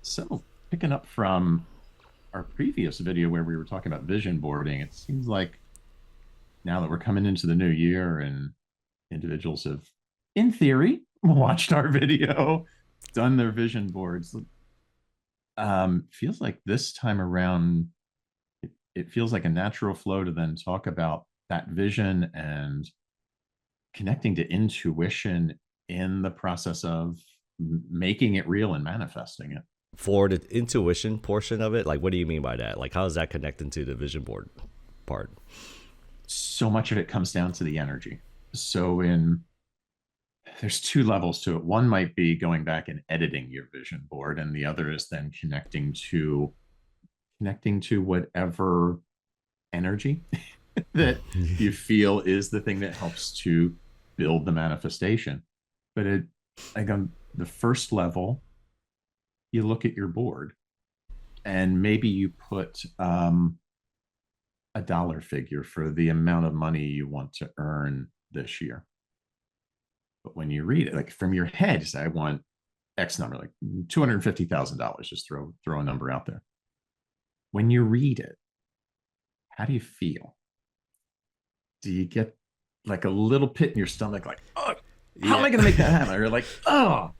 So, picking up from our previous video where we were talking about vision boarding, it seems like now that we're coming into the new year and individuals have, in theory, watched our video, done their vision boards. Feels like this time around, it feels like a natural flow to then talk about that vision and connecting to intuition in the process of making it real and manifesting it. For the intuition portion of it, like what do you mean by that? Like how does that connect into the vision board part? So much of it comes down to the energy. So in there's two levels to it. One might be going back and editing your vision board, and the other is then connecting to whatever energy that you feel is the thing that helps to build the manifestation. But it like on the first level, you look at your board and maybe you put a dollar figure for the amount of money you want to earn this year. But when you read it, like from your head, you say, I want X number, like $250,000. Just throw a number out there. When you read it, how do you feel? Do you get like a little pit in your stomach, like, oh, how am Yeah. I going to make that happen? Or like, oh,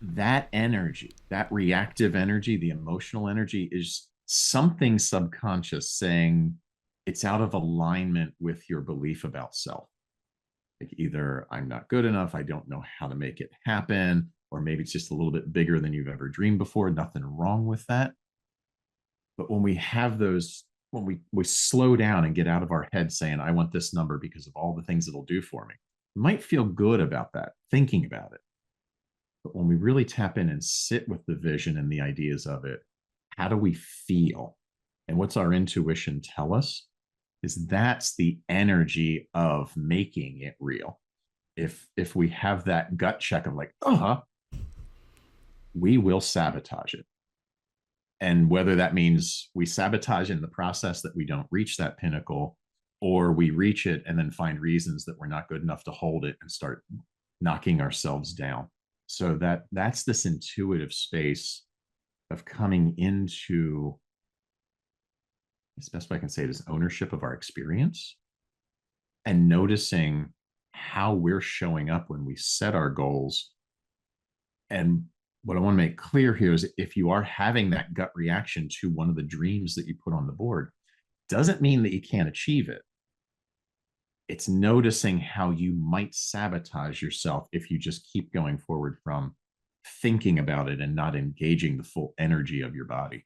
that energy, that reactive energy, the emotional energy is something subconscious saying it's out of alignment with your belief about self. Like either I'm not good enough, I don't know how to make it happen, or maybe it's just a little bit bigger than you've ever dreamed before. Nothing wrong with that. But when we have those, when we slow down and get out of our head saying, I want this number because of all the things it'll do for me, you might feel good about that, thinking about it. But when we really tap in and sit with the vision and the ideas of it, how do we feel? And what's our intuition tell us? Is that's the energy of making it real. If we have that gut check of like, we will sabotage it. And whether that means we sabotage in the process that we don't reach that pinnacle, or we reach it and then find reasons that we're not good enough to hold it and start knocking ourselves down. So that's this intuitive space of coming into, as best I can say it, is ownership of our experience and noticing how we're showing up when we set our goals. And what I want to make clear here is if you are having that gut reaction to one of the dreams that you put on the board, doesn't mean that you can't achieve it. It's noticing how you might sabotage yourself if you just keep going forward from thinking about it and not engaging the full energy of your body.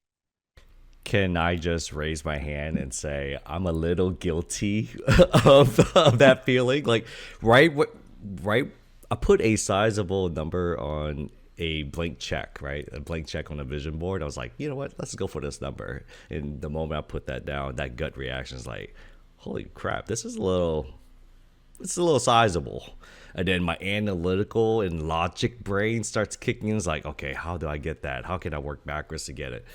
Can I just raise my hand and say I'm a little guilty of that feeling? Like, right, right. I put a sizable number on a blank check, right? A blank check on a vision board. I was like, you know what? Let's go for this number. And the moment I put that down, that gut reaction is like, holy crap, this is a little, it's a little sizable. And then my analytical and logic brain starts kicking in. It's like, okay, how do I get that? How can I work backwards to get it?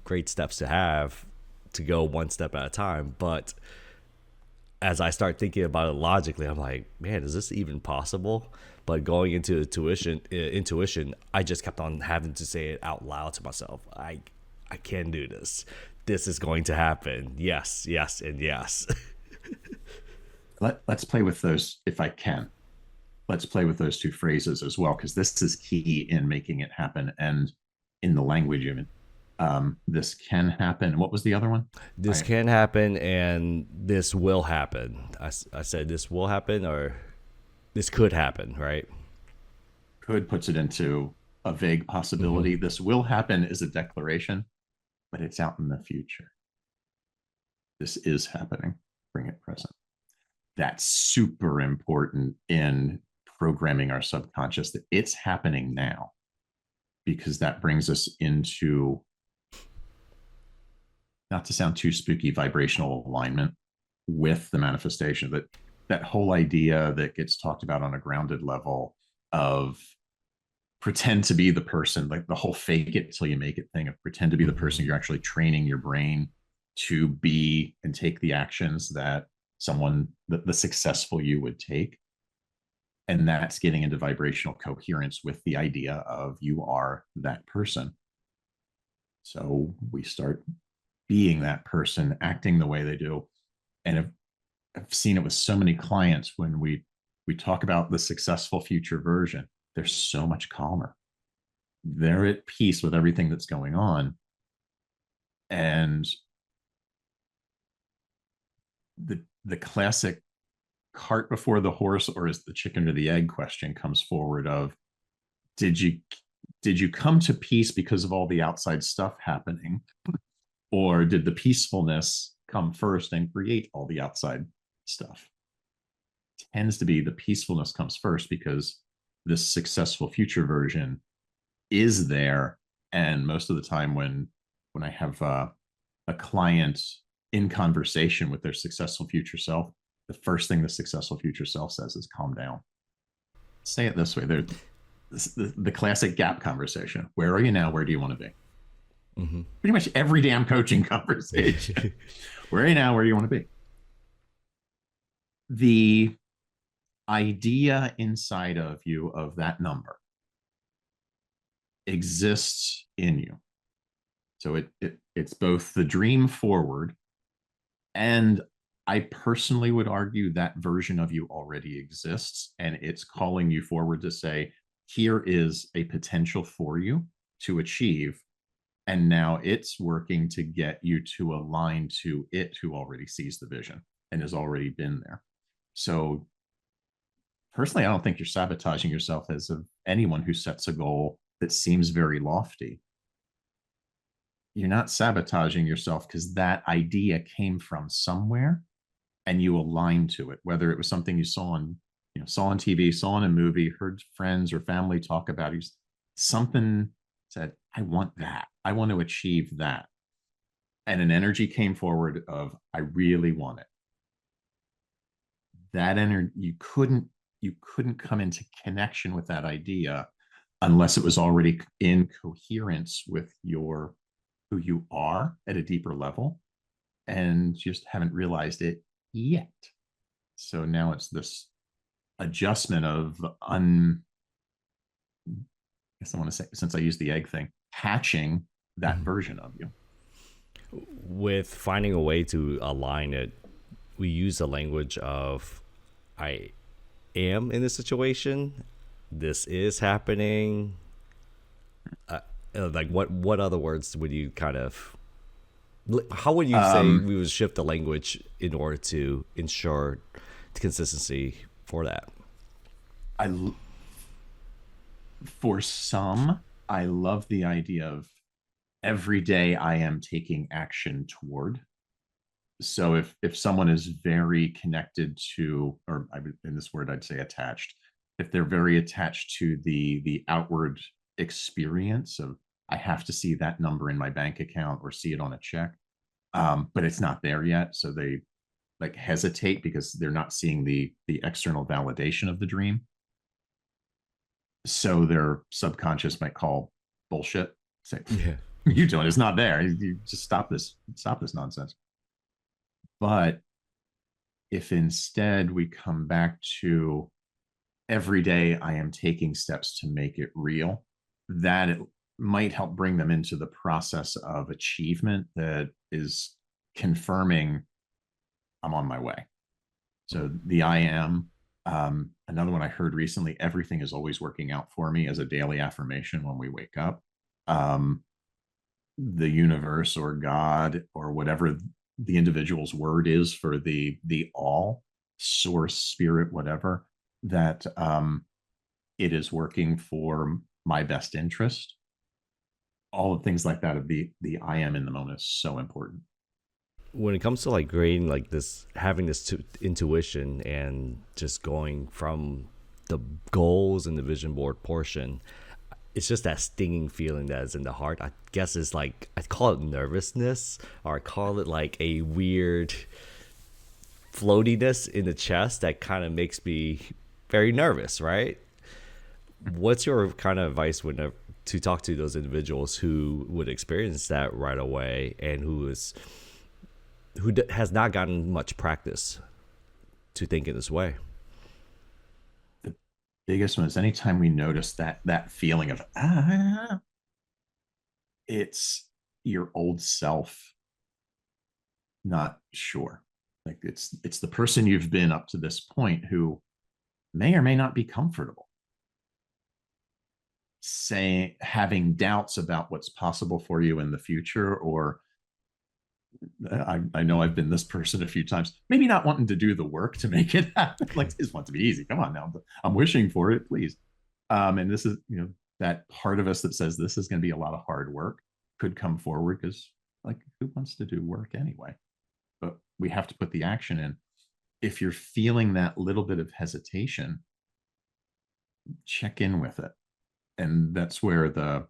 Great steps to have to go one step at a time. But as I start thinking about it logically, I'm like, man, is this even possible? But going into intuition, I just kept on having to say it out loud to myself. I can do this. This is going to happen. Yes, yes, and yes. Let's play with those if I can. Let's play with those two phrases as well, because this is key in making it happen and in the language of it. This can happen. What was the other one? This I can happen and this will happen. I said this will happen or this could happen, right? could puts it into a vague Mm-hmm. possibility. This will happen is a declaration, but it's out in the future. This is happening. Bring it present. That's super important in programming our subconscious that it's happening now, because that brings us into, not to sound too spooky, vibrational alignment with the manifestation. That whole idea that gets talked about on a grounded level of pretend to be the person, like the whole fake it till you make it thing of pretend to be the person. Mm-hmm. You're actually training your brain to be and take the actions that the successful you would take. And that's getting into vibrational coherence with the idea of you are that person. So we start being that person, acting the way they do. And I've seen it with so many clients when we talk about the successful future version, they're so much calmer. They're at peace with everything that's going on. And the classic cart before the horse, or is the chicken or the egg question, comes forward of did you come to peace because of all the outside stuff happening, or did the peacefulness come first and create all the outside stuff? It tends to be the peacefulness comes first because this successful future version is there. And most of the time when I have a client in conversation with their successful future self, the first thing the successful future self says is calm down. Say it this way. The classic gap conversation. Where are you now? Where do you want to be? Mm-hmm. Pretty much every damn coaching conversation. Where are you now? Where do you want to be? The idea inside of you of that number exists in you. So it's both the dream forward, and I personally would argue that version of you already exists, and it's calling you forward to say, here is a potential for you to achieve. And now it's working to get you to align to it, who already sees the vision and has already been there. So personally, I don't think you're sabotaging yourself as of anyone who sets a goal that seems very lofty. You're not sabotaging yourself because that idea came from somewhere and you align to it, whether it was something you saw on, saw on TV, saw in a movie, heard friends or family talk about it. Something said, I want that. I want to achieve that. And an energy came forward of, I really want it. That energy, you couldn't come into connection with that idea unless it was already in coherence with your who you are at a deeper level, and just haven't realized it yet. So now it's this adjustment of I guess I want to say, since I used the egg thing, hatching that Mm-hmm. version of you. With finding a way to align it, we use the language of I am in this situation, this is happening. Like what other words would you kind of, how would you say we would shift the language in order to ensure the consistency for that? I For some, I love the idea of every day I am taking action toward. So if someone is very connected to, or in this word I'd say attached, if they're very attached to the outward experience of, I have to see that number in my bank account or see it on a check, but it's not there yet, so they like hesitate because they're not seeing the external validation of the dream. So their subconscious might call bullshit. Say, Yeah. you doing? It's not there. You just stop this nonsense. But if instead we come back to every day I am taking steps to make it real, that it might help bring them into the process of achievement that is confirming I'm on my way. So the I am, another one I heard recently, everything is always working out for me, as a daily affirmation when we wake up. The universe or God or whatever the individual's word is for the all, source, spirit, whatever, that it is working for my best interest. All of things like that of the I am in the moment is so important. When it comes to like grading, like this, having this intuition and just going from the goals and the vision board portion, it's just that stinging feeling that is in the heart. I guess it's like, I call it nervousness, or I call it like a weird floatiness in the chest that kind of makes me very nervous, right? What's your kind of advice when to talk to those individuals who would experience that right away and who has not gotten much practice to think in this way? biggest one is anytime we notice that feeling of it's your old self not sure. Like it's the person you've been up to this point who may or may not be comfortable saying, having doubts about what's possible for you in the future, or I know I've been this person a few times, maybe not wanting to do the work to make it happen. Like, just want to be easy. Come on now. I'm wishing for it, please. And this is, that part of us that says this is going to be a lot of hard work could come forward, because, like, who wants to do work anyway? But we have to put the action in. If you're feeling that little bit of hesitation, check in with it. And that's where the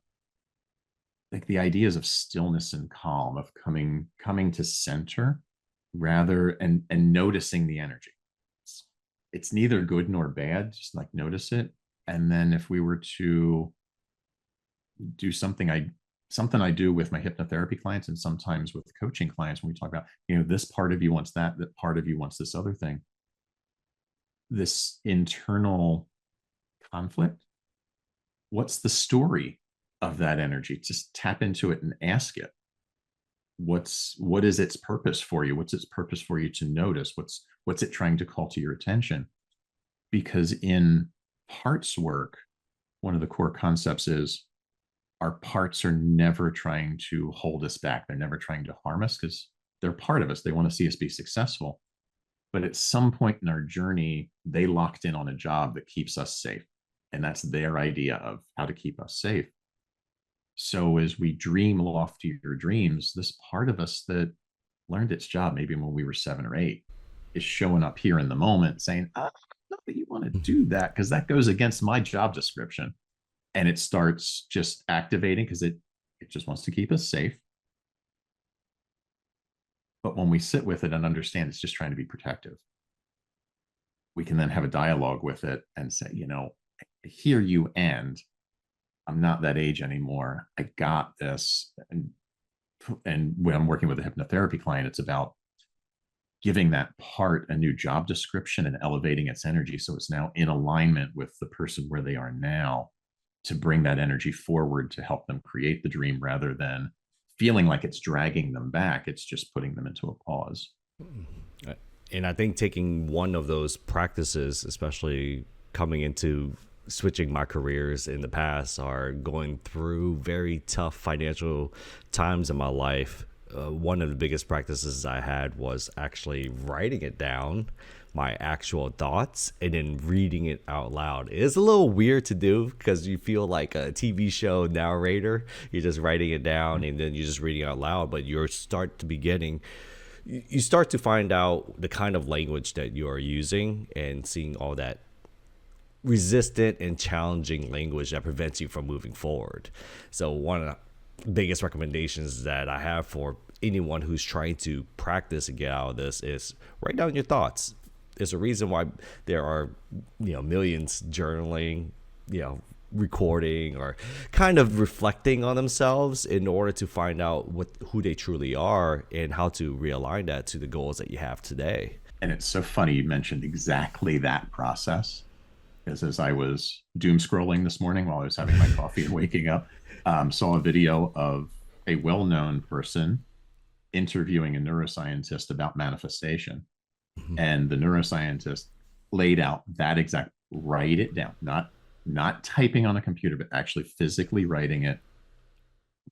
ideas of stillness and calm, of coming to center, rather, and noticing the energy. It's neither good nor bad, just like notice it. And then if we were to do something I do with my hypnotherapy clients, and sometimes with coaching clients, when we talk about, this part of you wants that part of you wants this other thing, this internal conflict, what's the story of that energy? Just tap into it and ask it, what is its purpose for you? What's its purpose for you to notice? What's it trying to call to your attention? Because in parts work, one of the core concepts is our parts are never trying to hold us back. They're never trying to harm us, because they're part of us. They want to see us be successful. But at some point in our journey, they locked in on a job that keeps us safe. And that's their idea of how to keep us safe. So as we dream loftier dreams, this part of us that learned its job maybe when we were 7 or 8 is showing up here in the moment saying, not that you want to do that, because that goes against my job description. And it starts just activating, because it just wants to keep us safe. But when we sit with it and understand it's just trying to be protective, we can then have a dialogue with it and say, I hear you, and I'm not that age anymore. I got this. And when I'm working with a hypnotherapy client, it's about giving that part a new job description and elevating its energy, so it's now in alignment with the person where they are now, to bring that energy forward to help them create the dream, rather than feeling like it's dragging them back. It's just putting them into a pause. And I think taking one of those practices, especially coming into switching my careers in the past, are going through very tough financial times in my life. One of the biggest practices I had was actually writing it down, my actual thoughts, and then reading it out loud. It's a little weird to do, because you feel like a TV show narrator. You're just writing it down and then you're just reading out loud, but you start to find out the kind of language that you are using, and seeing all that resistant and challenging language that prevents you from moving forward. So one of the biggest recommendations that I have for anyone who's trying to practice and get out of this is write down your thoughts. There's a reason why there are, millions journaling, recording, or kind of reflecting on themselves in order to find out who they truly are, and how to realign that to the goals that you have today. And it's so funny you mentioned exactly that process, because as I was doom scrolling this morning while I was having my coffee and waking up, saw a video of a well-known person interviewing a neuroscientist about manifestation. And the neuroscientist laid out that exact, write it down, not typing on a computer, but actually physically writing it,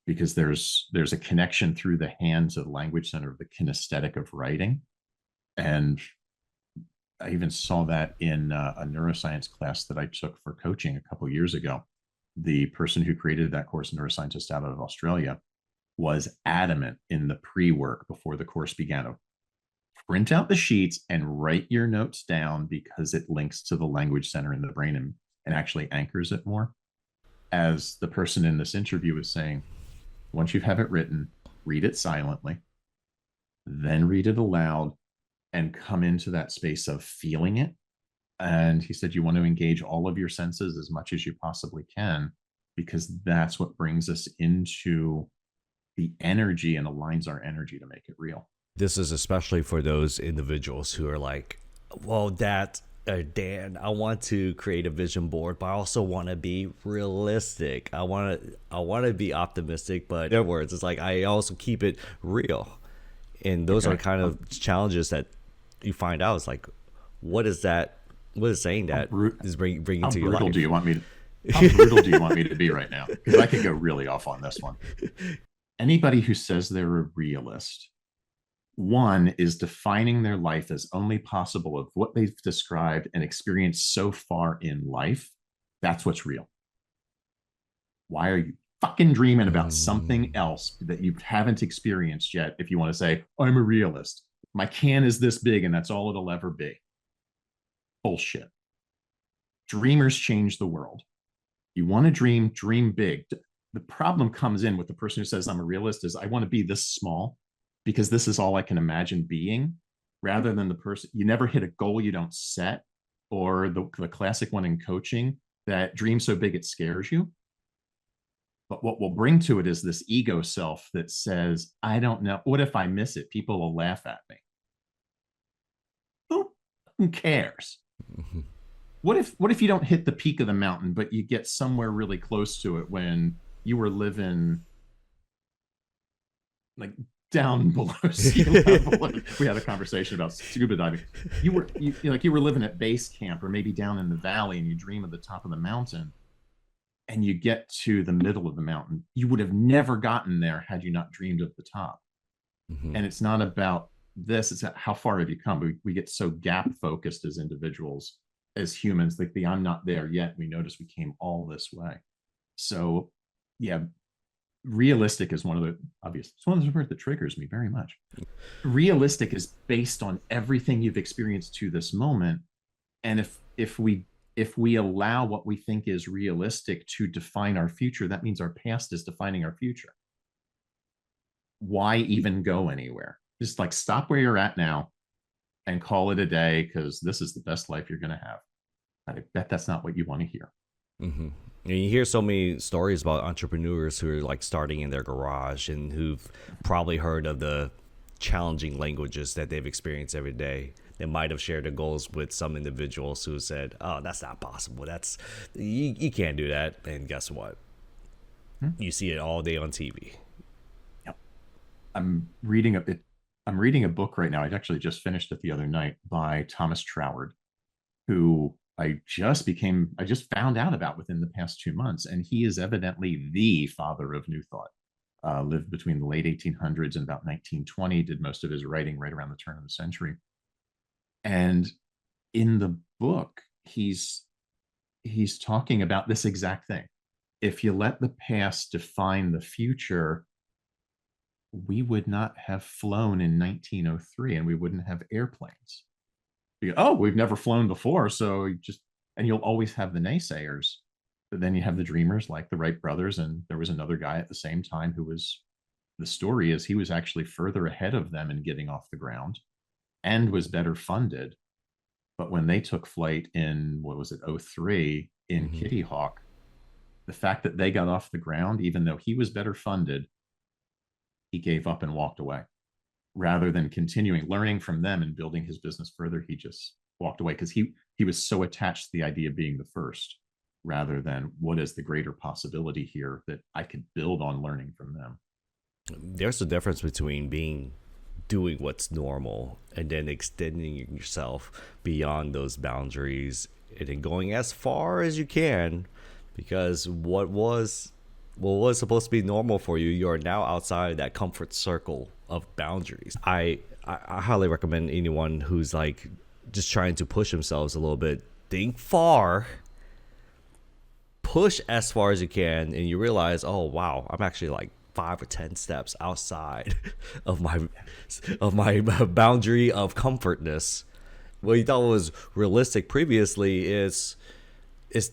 because there's a connection through the hands of the language center of the kinesthetic of writing. And I even saw that in a neuroscience class that I took for coaching a couple of years ago. The person who created that course, a neuroscientist out of Australia, was adamant in the pre-work before the course began to print out the sheets and write your notes down, because it links to the language center in the brain and actually anchors it more. As the person in this interview was saying, once you have it written, read it silently, then read it aloud, and come into that space of feeling it. And he said, you want to engage all of your senses as much as you possibly can, because that's what brings us into the energy and aligns our energy to make it real. This is especially for those individuals who are like, well, that Dan, I want to create a vision board, but I also want to be realistic. I want to be optimistic, but in other words, it's like I also keep it real. And those are Okay. kind of challenges that you find out. It's like, what is that? What is saying How, that bru- is bringing how to your brutal do life? you want me to? How brutal do you want me to be right now? Because I could go really off on this one. Anybody who says they're a realist, one is defining their life as only possible of what they've described and experienced so far in life. That's what's real. Why are you fucking dreaming about something Mm, else that you haven't experienced yet? If you want to say, I'm a realist, my can is this big and that's all it'll ever be. Bullshit. Dreamers change the world. You want to dream big. The problem comes in with the person who says, I'm a realist, is I want to be this small because this is all I can imagine being, rather than the person, you never hit a goal you don't set, or the classic one in coaching, that dream so big it scares you. But what we'll bring to it is this ego self that says, I don't know. What if I miss it? People will laugh at me. Who cares? mhm. What if you don't hit the peak of the mountain, but you get somewhere really close to it when you were living like down below sea level? We had a conversation about scuba diving. You were living at base camp or maybe down in the valley, and you dream of the top of the mountain, and you get to the middle of the mountain. You would have never gotten there had you not dreamed of the top. Mhm. And it's not about this, it's how far have you come. We get so gap focused as individuals, as humans, like the I'm not there yet, we notice we came all this way. So yeah, realistic is one of the obvious, it's one of those words that triggers me very much. Realistic is based on everything you've experienced to this moment. And if we allow what we think is realistic to define our future, that means our past is defining our future. Why even go anywhere? Just like stop where you're at now and call it a day, because this is the best life you're going to have. I bet that's not what you want to hear. hmm And you hear so many stories about entrepreneurs who are like starting in their garage and who've probably heard of the challenging languages that they've experienced every day. They might have shared their goals with some individuals who said, "Oh, that's not possible. That's you can't do that." And guess what? Hmm? You see it all day on TV. Yep. I'm reading a bit. I'm reading a book right now. I actually just finished it the other night by Thomas Troward, who I just found out about within the past 2 months. And he is evidently the father of New Thought. Lived between the late 1800s and about 1920, did most of his writing right around the turn of the century. And in the book, he's talking about this exact thing. If you let the past define the future, we would not have flown in 1903 and we wouldn't have airplanes. Oh, we've never flown before, so and you'll always have the naysayers. But then you have the dreamers like the Wright brothers, and there was another guy at the same time who was, the story is he was actually further ahead of them in getting off the ground and was better funded. But when they took flight in, what was it, '03 in hmm Kitty Hawk, the fact that they got off the ground, even though he was better funded, he gave up and walked away rather than continuing learning from them and building his business further. He just walked away because he was so attached to the idea of being the first, rather than what is the greater possibility here that I could build on learning from them. There's a difference between doing what's normal and then extending yourself beyond those boundaries and then going as far as you can, because what was supposed to be normal for you, you're now outside that comfort circle of boundaries. I highly recommend anyone who's like just trying to push themselves a little bit, think far, push as far as you can, and you realize, oh wow, I'm actually like 5 or 10 steps outside of my boundary of comfortness. What you thought was realistic previously is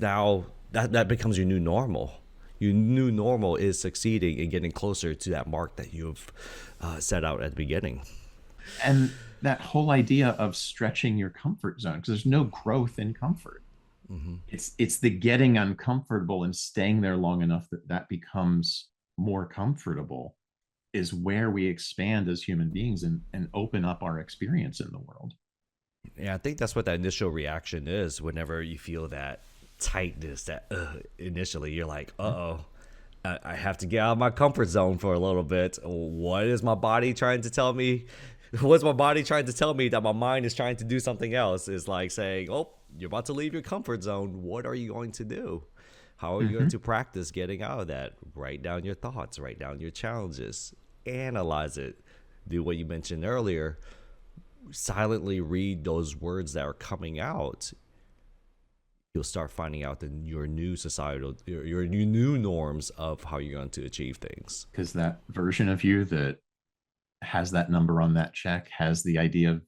now that becomes your new normal. Your new normal is succeeding and getting closer to that mark that you've set out at the beginning. And that whole idea of stretching your comfort zone, because there's no growth in comfort. hmm It's the getting uncomfortable and staying there long enough that that becomes more comfortable, is where we expand as human beings and open up our experience in the world. Yeah, I think that's what that initial reaction is whenever you feel that tightness, that initially you're like, uh-oh, I have to get out of my comfort zone for a little bit. What is my body trying to tell me? What's my body trying to tell me that my mind is trying to do something else? Is like saying, oh, you're about to leave your comfort zone. What are you going to do? How are you going Mm-hmm. to practice getting out of that? Write down your thoughts, write down your challenges, analyze it. Do what you mentioned earlier, silently read those words that are coming out. You'll start finding out your new societal, your new norms of how you're going to achieve things. Because that version of you that has that number on that check, has the idea of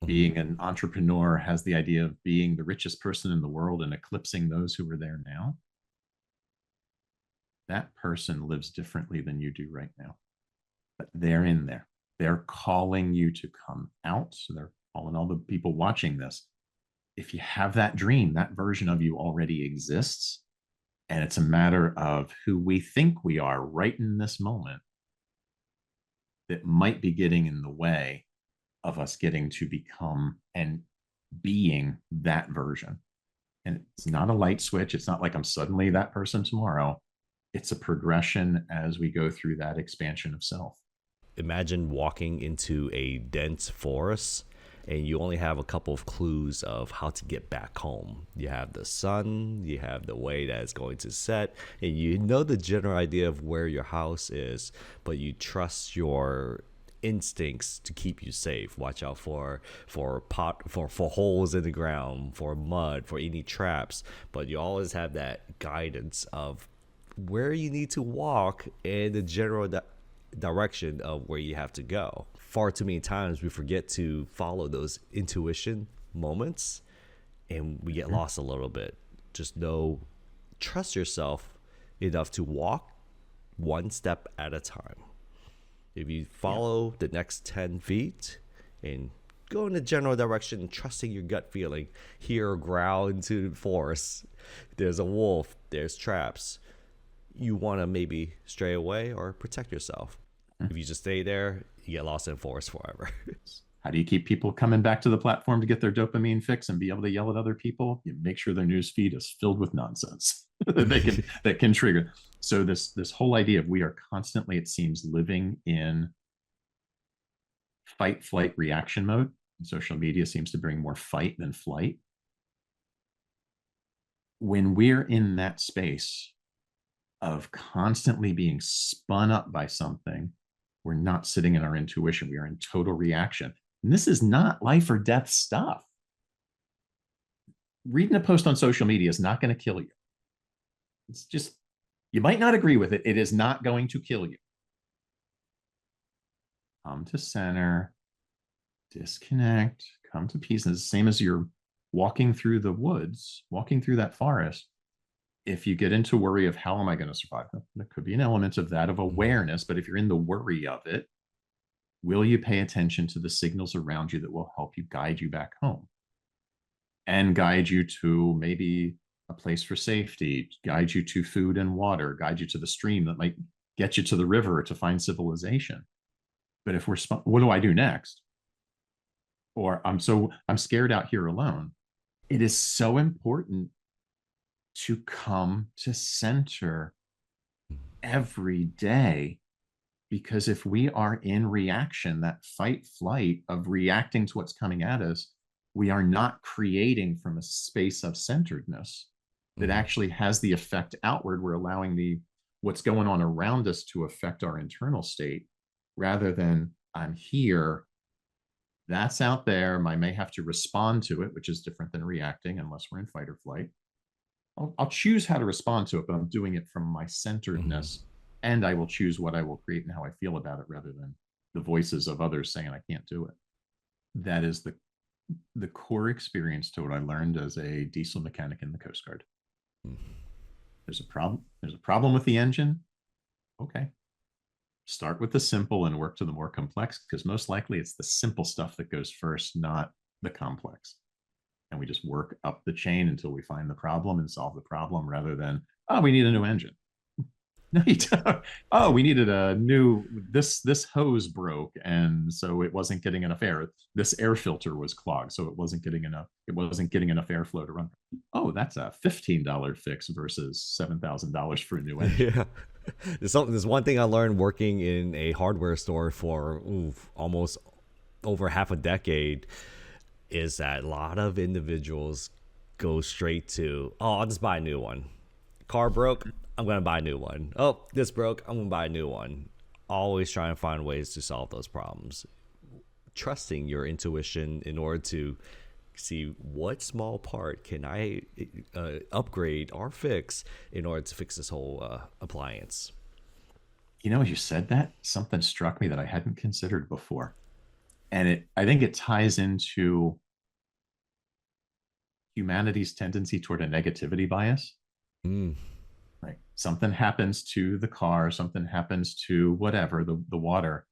Mhm. being an entrepreneur, has the idea of being the richest person in the world and eclipsing those who are there now, that person lives differently than you do right now. But they're in there. They're calling you to come out. So they're calling all the people watching this. If you have that dream, that version of you already exists. And it's a matter of who we think we are right in this moment that might be getting in the way of us getting to become and being that version. And it's not a light switch. It's not like I'm suddenly that person tomorrow. It's a progression as we go through that expansion of self. Imagine walking into a dense forest and you only have a couple of clues of how to get back home. You have the sun, you have the way that it's going to set, and you know the general idea of where your house is, but you trust your instincts to keep you safe. Watch out for holes in the ground, for mud, for any traps, but you always have that guidance of where you need to walk and the general direction of where you have to go. Far too many times we forget to follow those intuition moments and we get lost a little bit. Just know, trust yourself enough to walk one step at a time. If you Yeah. follow the next 10 feet and go in the general direction, trusting your gut feeling, hear a growl into the forest, there's a wolf, there's traps, you want to maybe stray away or protect yourself. If you just stay there, you get lost in forest forever. How do you keep people coming back to the platform to get their dopamine fix and be able to yell at other people? You make sure their news feed is filled with nonsense that can trigger. So this whole idea of we are constantly, it seems, living in fight, flight, reaction mode. Social media seems to bring more fight than flight. When we're in that space of constantly being spun up by something, we're not sitting in our intuition. We are in total reaction. And this is not life or death stuff. Reading a post on social media is not going to kill you. It's just, you might not agree with it. It is not going to kill you. Come to center, disconnect, come to peace. And it's the same as you're walking through the woods, walking through that forest. If you get into worry of how am I going to survive, there could be an element of that of awareness. But if you're in the worry of it, will you pay attention to the signals around you that will help you guide you back home and guide you to maybe a place for safety, guide you to food and water, guide you to the stream that might get you to the river to find civilization? But if we're, what do I do next? Or I'm scared out here alone. It is so important to come to center every day, because if we are in reaction, that fight flight of reacting to what's coming at us, we are not creating from a space of centeredness that Mhm. actually has the effect outward. We're allowing the what's going on around us to affect our internal state rather than I'm here, that's out there. I may have to respond to it, which is different than reacting unless we're in fight or flight. I'll choose how to respond to it, but I'm doing it from my Mhm. centeredness, and I will choose what I will create and how I feel about it rather than the voices of others saying I can't do it. That is the core experience to what I learned as a diesel mechanic in the Coast Guard. There's a problem. There's a problem with the engine. Okay. Start with the simple and work to the more complex, because most likely it's the simple stuff that goes first, not the complex. And we just work up the chain until we find the problem and solve the problem rather than, oh, we need a new engine. No, you don't. Oh, we needed a new this hose broke, and so it wasn't getting enough air. This air filter was clogged, so it wasn't getting enough airflow to run. Oh, that's a $15 fix versus $7,000 for a new engine. Yeah. There's one thing I learned working in a hardware store for almost over half a decade is that a lot of individuals go straight to, oh, I'll just buy a new one. Car broke, I'm gonna buy a new one. Oh, this broke, I'm gonna buy a new one. Always trying to find ways to solve those problems. Trusting your intuition in order to see what small part can I upgrade or fix in order to fix this whole appliance. You know, as you said that, something struck me that I hadn't considered before. And I think it ties into humanity's tendency toward a negativity bias. Mm. Right. Something happens to the car, something happens to whatever, the water,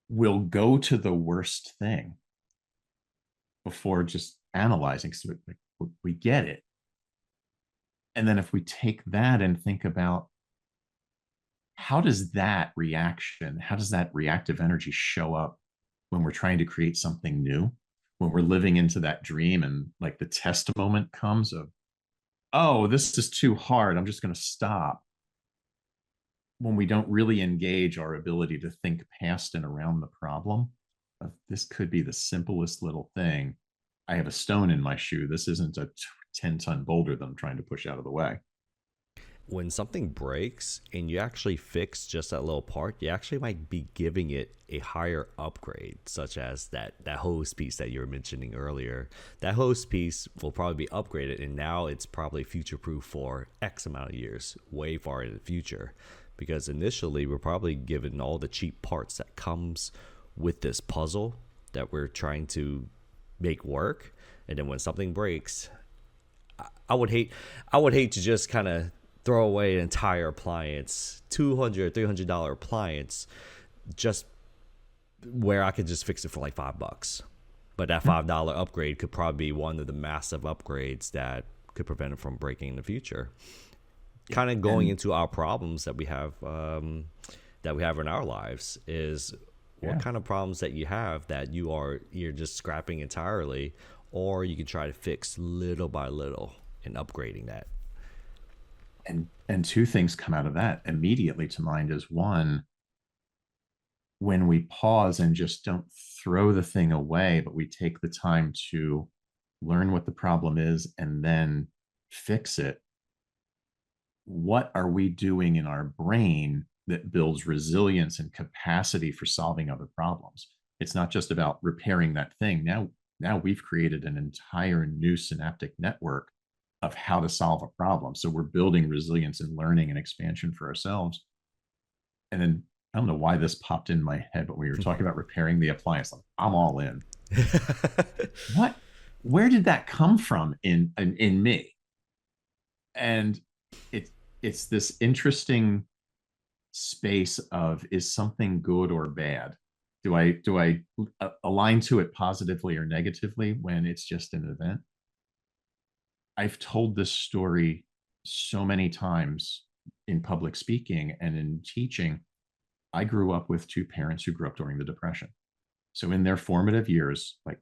will go to the worst thing before just analyzing. So like, we get it. And then if we take that and think about how does that reaction, how does that reactive energy show up when we're trying to create something new, when we're living into that dream and like the test moment comes of, oh, this is too hard, I'm just going to stop, when we don't really engage our ability to think past and around the problem of this could be the simplest little thing. I have a stone in my shoe. This isn't a 10-ton boulder that I'm trying to push out of the way. When something breaks and you actually fix just that little part, you actually might be giving it a higher upgrade, such as that hose piece that you were mentioning earlier. That hose piece will probably be upgraded, and now it's probably future proof for X amount of years, way far in the future. Because initially we're probably given all the cheap parts that comes with this puzzle that we're trying to make work, and then when something breaks, I would hate to just kind of throw away an entire appliance, $200 $300 appliance, just where I could just fix it for like $5. But that $5 upgrade could probably be one of the massive upgrades that could prevent it from breaking in the future. Kind of going And into our problems that we have in our lives is what yeah, kind of problems that you have that you're just scrapping entirely, or you can try to fix little by little and upgrading that. and two things come out of that immediately to mind is one, when we pause and just don't throw the thing away, but we take the time to learn what the problem is and then fix it, what are we doing in our brain that builds resilience and capacity for solving other problems? It's not just about repairing that thing. Now we've created an entire new synaptic network of how to solve a problem. So we're building resilience and learning and expansion for ourselves. And then I don't know why this popped in my head, but we were talking about repairing the appliance. I'm all in. What? Where did that come from in me? And it it's this interesting space of, is something good or bad? Do I align to it positively or negatively when it's just an event? I've told this story so many times in public speaking and in teaching. I grew up with two parents who grew up during the Depression. So in their formative years, like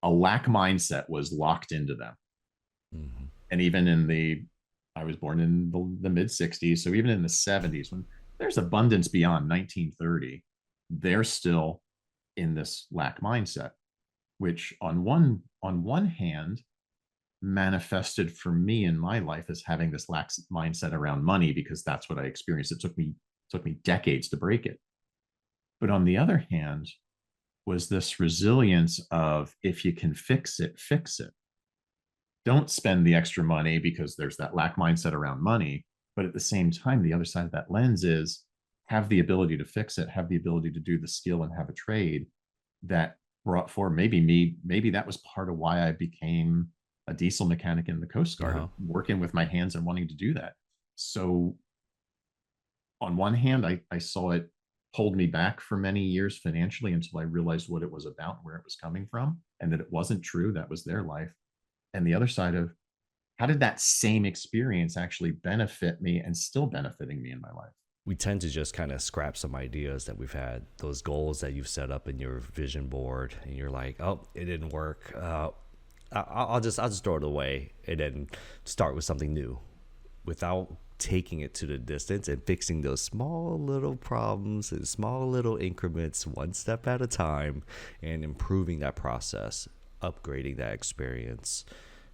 a lack mindset was locked into them. Mhm. And even I was born in the mid 60s. So even in the 70s, when there's abundance beyond 1930, they're still in this lack mindset, which on one hand manifested for me in my life as having this lax mindset around money because that's what I experienced. It took me decades to break it. But on the other hand, was this resilience of, if you can fix it, fix it. Don't spend the extra money because there's that lack mindset around money. But at the same time, the other side of that lens is, have the ability to fix it, have the ability to do the skill and have a trade that brought forward maybe that was part of why I became a diesel mechanic in the Coast Guard, Uh-huh. of working with my hands and wanting to do that. So on one hand, I saw it hold me back for many years financially until I realized what it was about, where it was coming from, and that it wasn't true. That was their life. And the other side of, how did that same experience actually benefit me and still benefiting me in my life? We tend to just kind of scrap some ideas that we've had, those goals that you've set up in your vision board, and you're like, oh, it didn't work. I'll just throw it away and then start with something new, without taking it to the distance and fixing those small little problems in small little increments, one step at a time, and improving that process, upgrading that experience.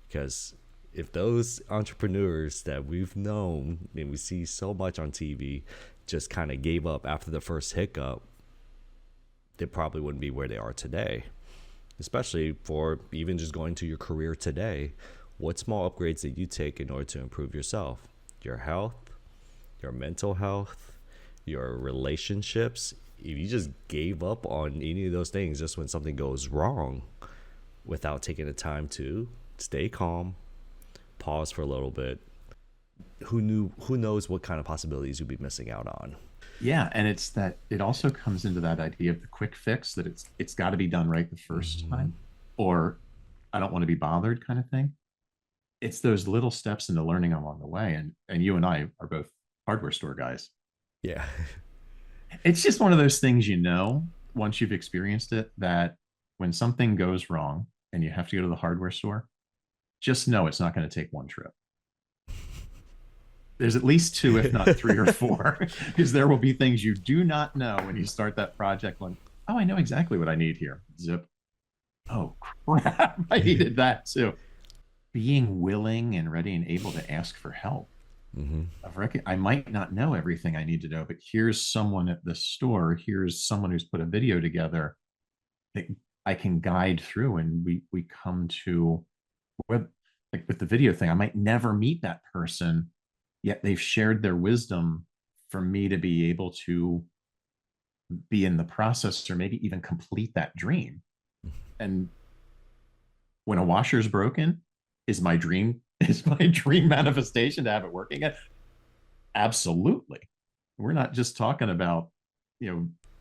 Because if those entrepreneurs that we've known and we see so much on TV just kind of gave up after the first hiccup, they probably wouldn't be where they are today. Especially for even just going to your career today. What small upgrades did you take in order to improve yourself? Your health, your mental health, your relationships. If you just gave up on any of those things just when something goes wrong without taking the time to stay calm, pause for a little bit, who knows what kind of possibilities you'll be missing out on. Yeah, and it's that it also comes into that idea of the quick fix, that it's got to be done right the first time, or I don't want to be bothered kind of thing. It's those little steps into learning along the way. And you and I are both hardware store guys. Yeah. It's just one of those things, once you've experienced it, that when something goes wrong and you have to go to the hardware store, just know it's not going to take one trip. There's at least two, if not three or four, because there will be things you do not know when you start that project. Like, oh, I know exactly what I need here. Zip. Oh, crap. I needed that too. Being willing and ready and able to ask for help. I might not know everything I need to know, but here's someone at the store. Here's someone who's put a video together that I can guide through, and we come to like with the video thing. I might never meet that person, yet they've shared their wisdom for me to be able to be in the process, or maybe even complete that dream. And when a washer's broken, is my dream manifestation to have it working again? Absolutely. We're not just talking about,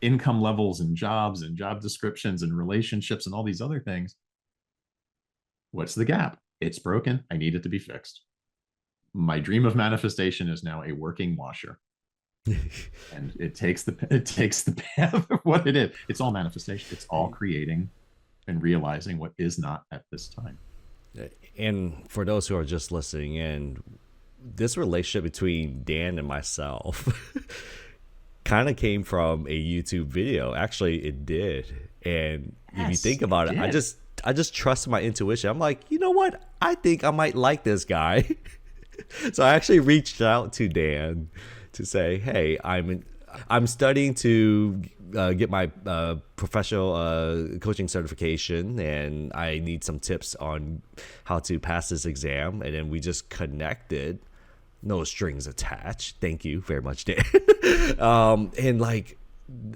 income levels and jobs and job descriptions and relationships and all these other things. What's the gap? It's broken. I need it to be fixed. My dream of manifestation is now a working washer. And it takes the path of what it is. It's all manifestation. It's all creating and realizing what is not at this time. And for those who are just listening in, this relationship between Dan and myself kind of came from a YouTube video. Actually, it did. And if you think about it, I just trust my intuition. I'm like, you know what? I think I might like this guy. So I actually reached out to Dan to say, hey, I'm studying to get my professional coaching certification, and I need some tips on how to pass this exam. And then we just connected, no strings attached. Thank you very much, Dan. And like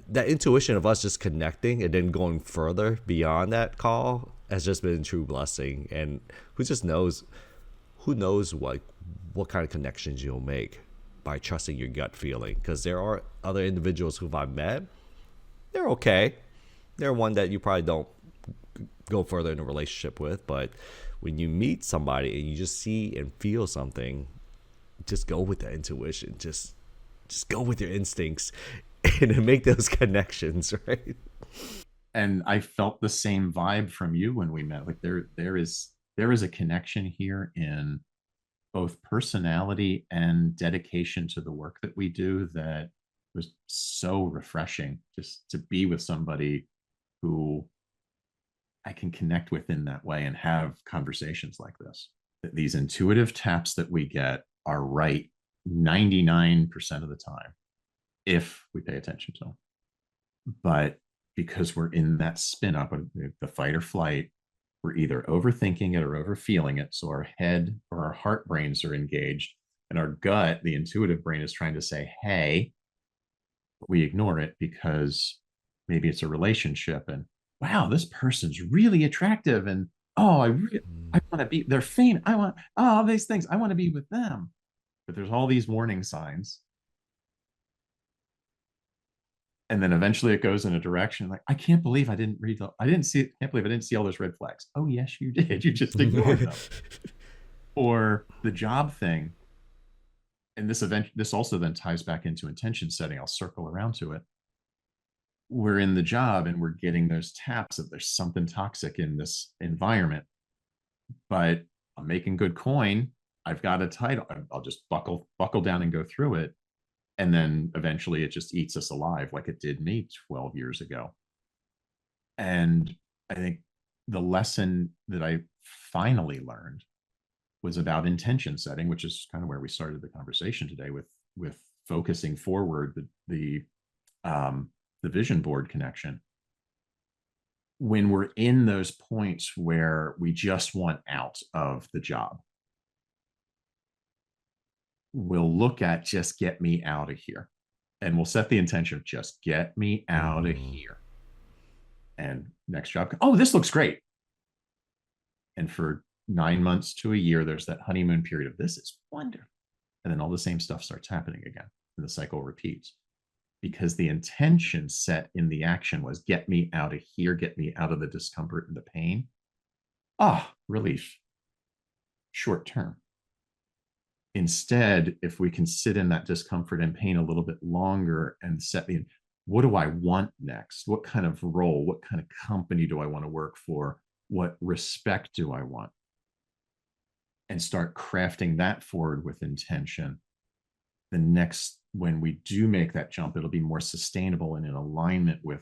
that intuition of us just connecting and then going further beyond that call has just been a true blessing. And who knows what kind of connections you'll make by trusting your gut feeling. Because there are other individuals who I've met, they're okay. They're one that you probably don't go further in a relationship with. But when you meet somebody and you just see and feel something, just go with that intuition. Just go with your instincts and make those connections, right? And I felt the same vibe from you when we met. Like there is a connection here in both personality and dedication to the work that we do that was so refreshing, just to be with somebody who I can connect with in that way and have conversations like this. That these intuitive taps that we get are right 99% of the time, if we pay attention to them. But because we're in that spin up of the fight or flight, we're either overthinking it or overfeeling it. So our head or our heart brains are engaged, and our gut, the intuitive brain, is trying to say, hey, but we ignore it because maybe it's a relationship and wow, this person's really attractive. And oh, I want to be, they're famous. I want all these things. I want to be with them. But there's all these warning signs. And then eventually it goes in a direction like, I can't believe I didn't read, can't believe I didn't see all those red flags. Oh, yes, you did. You just ignored them. Or the job thing, and this also then ties back into intention setting. I'll circle around to it. We're in the job and we're getting those taps of there's something toxic in this environment, but I'm making good coin. I've got a title. I'll just buckle down and go through it. And then eventually it just eats us alive like it did me 12 years ago. And I think the lesson that I finally learned was about intention setting, which is kind of where we started the conversation today with focusing forward the vision board connection. When we're in those points where we just want out of the job, we'll look at just get me out of here. And we'll set the intention of just get me out of here. And next job, oh, this looks great. And for 9 months to a year, there's that honeymoon period of this is wonderful. And then all the same stuff starts happening again. And the cycle repeats because the intention set in the action was get me out of here, get me out of the discomfort and the pain. Relief. Short term. Instead, if we can sit in that discomfort and pain a little bit longer and set the, what do I want next? What kind of role, what kind of company do I want to work for? What respect do I want? And start crafting that forward with intention. The next, when we do make that jump, it'll be more sustainable and in alignment with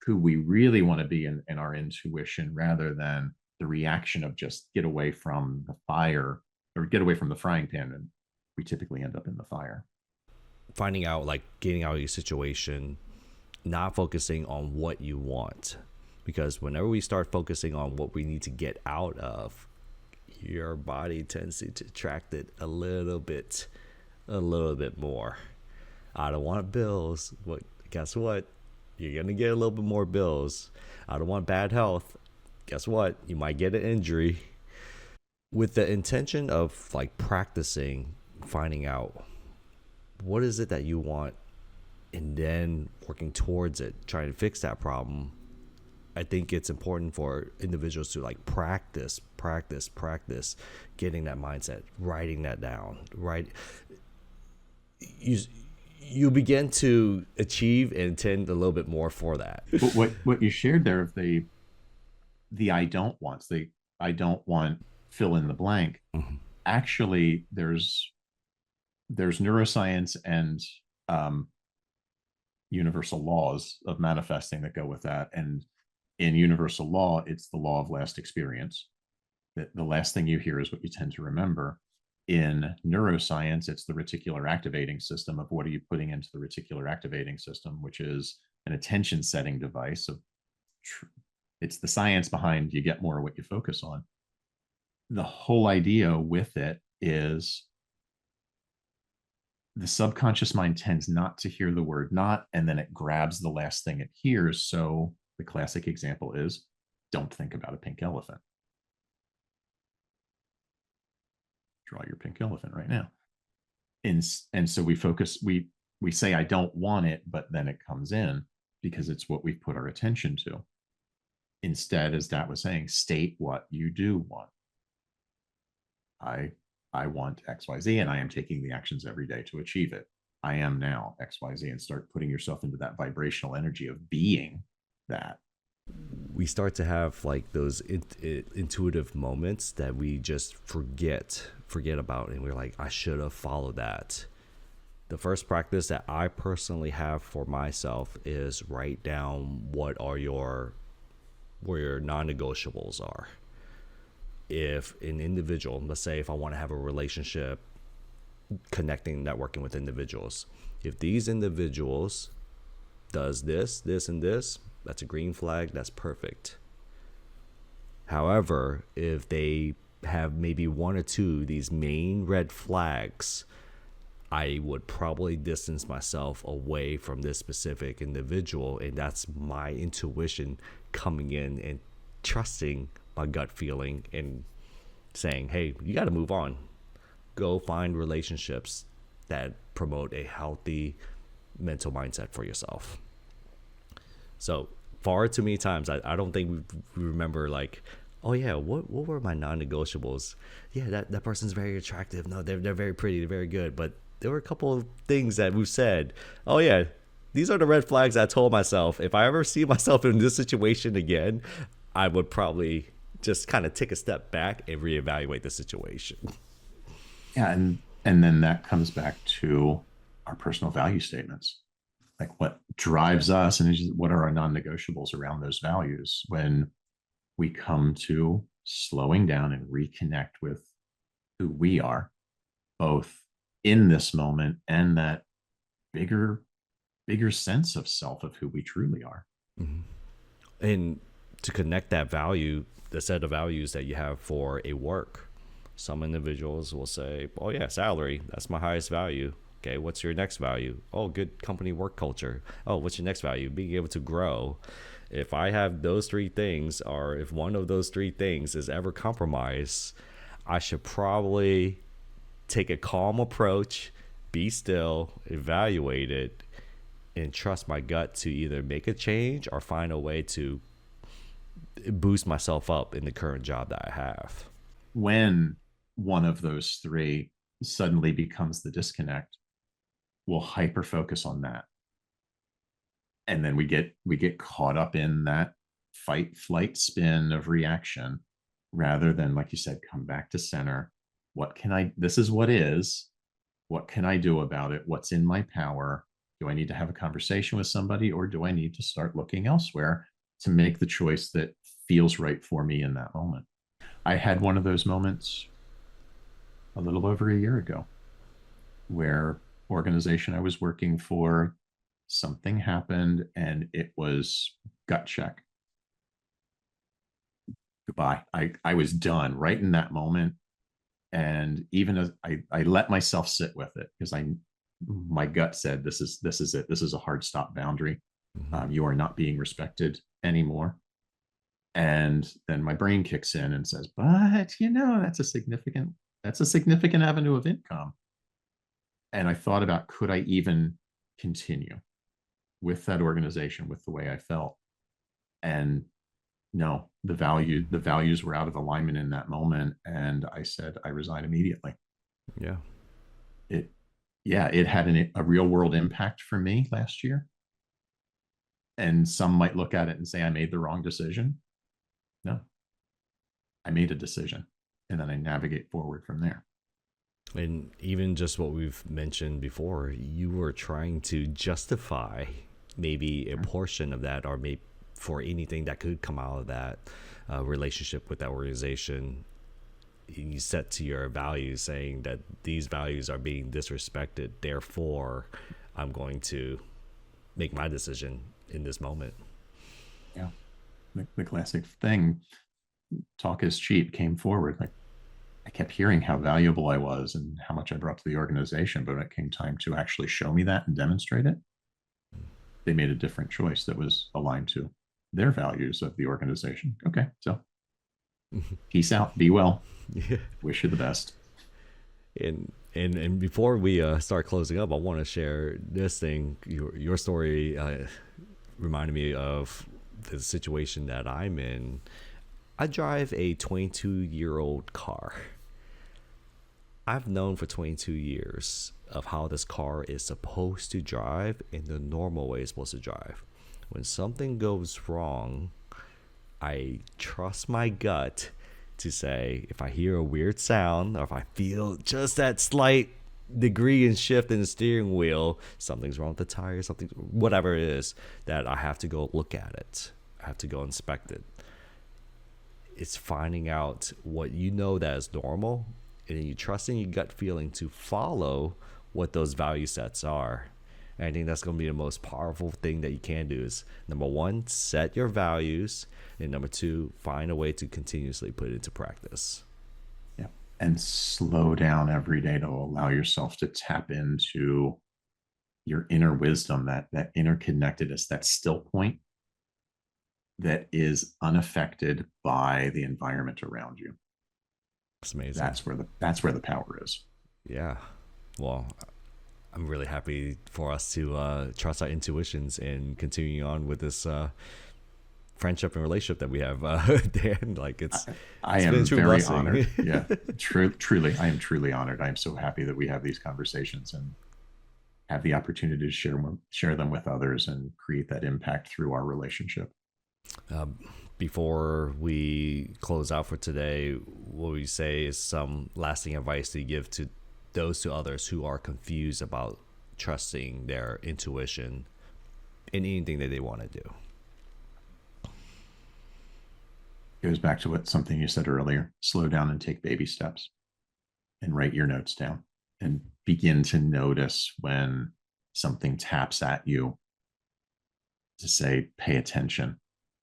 who we really want to be in our intuition, rather than the reaction of just get away from the fire or get away from the frying pan, and we typically end up in the fire. Finding out, like getting out of your situation, not focusing on what you want, because whenever we start focusing on what we need to get out of, your body tends to attract it a little bit more. I don't want bills. What? Guess what? You're gonna get a little bit more bills. I don't want bad health. Guess what? You might get an injury. With the intention of like practicing, finding out what is it that you want, and then working towards it, trying to fix that problem. I think it's important for individuals to like practice, getting that mindset, writing that down, right? You begin to achieve and tend a little bit more for that. But what you shared there of the I don't wants, the I don't want fill in the blank. Mm-hmm. Actually, there's neuroscience and universal laws of manifesting that go with that. And in universal law, it's the law of last experience. That the last thing you hear is what you tend to remember. In neuroscience, it's the reticular activating system of what are you putting into the reticular activating system, which is an attention setting device. It's the science behind you get more of what you focus on. The whole idea with it is the subconscious mind tends not to hear the word not, and then it grabs the last thing it hears. So the classic example is don't think about a pink elephant. Draw your pink elephant right now. And so we focus, we say, I don't want it, but then it comes in because it's what we've put our attention to. Instead, as Dat was saying, state what you do want. I want XYZ, and I am taking the actions every day to achieve it. I am now XYZ, and start putting yourself into that vibrational energy of being that. We start to have like those intuitive moments that we just forget about, and we're like, I should have followed that. The first practice that I personally have for myself is write down what your non-negotiables are. If an individual, let's say if I want to have a relationship, connecting, networking with individuals, if these individuals does this, and this, that's a green flag, that's perfect. However, if they have maybe one or two these main red flags, I would probably distance myself away from this specific individual. And that's my intuition coming in and trusting my gut feeling and saying, hey, you got to move on. Go find relationships that promote a healthy mental mindset for yourself. So far too many times, I don't think we remember like oh yeah, what were my non-negotiables? Yeah, that person's very attractive. No, they're very pretty, they're very good. But there were a couple of things that we've said. Oh yeah, these are the red flags I told myself. If I ever see myself in this situation again, I would probably just kind of take a step back and reevaluate the situation. Yeah, and then that comes back to our personal value statements. Like what drives us and what are our non-negotiables around those values when we come to slowing down and reconnect with who we are, both in this moment and that bigger bigger sense of self of who we truly are. And to connect that value, the set of values that you have for a work, some individuals will say, oh yeah, salary, that's my highest value. Okay, what's your next value? Oh, good company work culture. Oh, what's your next value? Being able to grow. If I have those three things, or if one of those three things is ever compromised, I should probably take a calm approach, be still, evaluate it, and trust my gut to either make a change or find a way to boost myself up in the current job that I have. When one of those three suddenly becomes the disconnect, we'll hyper focus on that. And then we get caught up in that fight, flight, spin of reaction rather than, like you said, come back to center. What can I, this is what is, what can I do about it? What's in my power? Do I need to have a conversation with somebody, or do I need to start looking elsewhere to make the choice that feels right for me in that moment? I had one of those moments a little over a year ago where organization I was working for, something happened and it was gut check. Goodbye. I was done right in that moment. And even as I let myself sit with it because my gut said this is it. This is a hard stop boundary. Mm-hmm. You are not being respected anymore. And then my brain kicks in and says, but that's a significant avenue of income. And I thought about, could I even continue with that organization with the way I felt? And no, the values were out of alignment in that moment. And I said, I resign immediately. Yeah. It, yeah, it had a real world impact for me last year. And some might look at it and say, I made the wrong decision. No, I made a decision and then I navigate forward from there. And even just what we've mentioned before, you were trying to justify maybe a portion of that, or maybe for anything that could come out of that relationship with that organization. You set to your values saying that these values are being disrespected, therefore I'm going to make my decision in this moment. Yeah. The classic thing, talk is cheap, came forward. Like I kept hearing how valuable I was and how much I brought to the organization, but when it came time to actually show me that and demonstrate it, they made a different choice that was aligned to their values of the organization. Okay, so peace out, be well, Yeah. wish you the best. And before we start closing up, I want to share this thing. Your story reminded me of the situation that I'm in. I drive a 22-year-old car. I've known for 22 years of how this car is supposed to drive in the normal way it's supposed to drive. When something goes wrong, I trust my gut to say, if I hear a weird sound or if I feel just that slight degree and shift in the steering wheel, something's wrong with the tire, something, whatever it is, that I have to go look at it. I have to go inspect it. It's finding out what you know that is normal, and then you trusting your gut feeling to follow what those value sets are. And I think that's going to be the most powerful thing that you can do is, number one, set your values, and number two, find a way to continuously put it into practice. Yeah. And slow down every day to allow yourself to tap into your inner wisdom, that inner connectedness, that still point that is unaffected by the environment around you. It's amazing. That's where the power is. Yeah. Well, I'm really happy for us to trust our intuitions and continue on with this friendship and relationship that we have, Dan. Like I it's been a am true very blessing. honored. Yeah, truly, I am truly honored. I am so happy that we have these conversations and have the opportunity to share them with others and create that impact through our relationship. Before we close out for today, what would you say is some lasting advice to give to others who are confused about trusting their intuition in anything that they want to do? It goes back to something you said earlier: slow down and take baby steps, and write your notes down, and begin to notice when something taps at you to say, pay attention.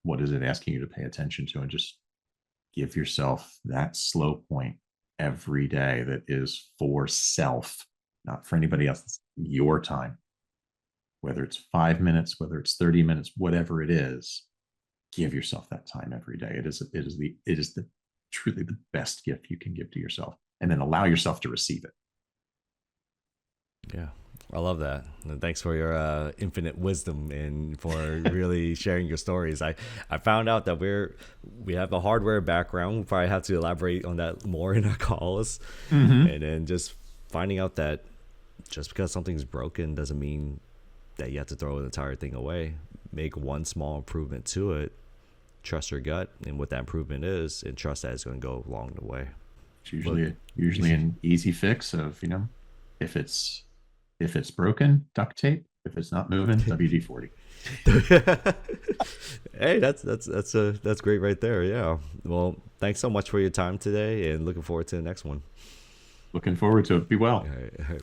What is it asking you to pay attention to? And just give yourself that slow point every day that is for self, not for anybody else. It's your time. Whether it's 5 minutes, whether it's 30 minutes, whatever it is, give yourself that time every day. It is the truly the best gift you can give to yourself, and then allow yourself to receive it. Yeah, I love that. And thanks for your infinite wisdom and for really sharing your stories. I found out that we have a hardware background. We'll probably have to elaborate on that more in our calls. And then just finding out that just because something's broken doesn't mean that you have to throw the entire thing away. Make one small improvement to it. Trust your gut and what that improvement is, and trust that it's going to go along the way. It's usually an easy fix of, if it's broken, duct tape. If it's not moving, WD-40. Hey, that's great right there. Yeah. Well, thanks so much for your time today, and looking forward to the next one. Looking forward to it. Be well. All right.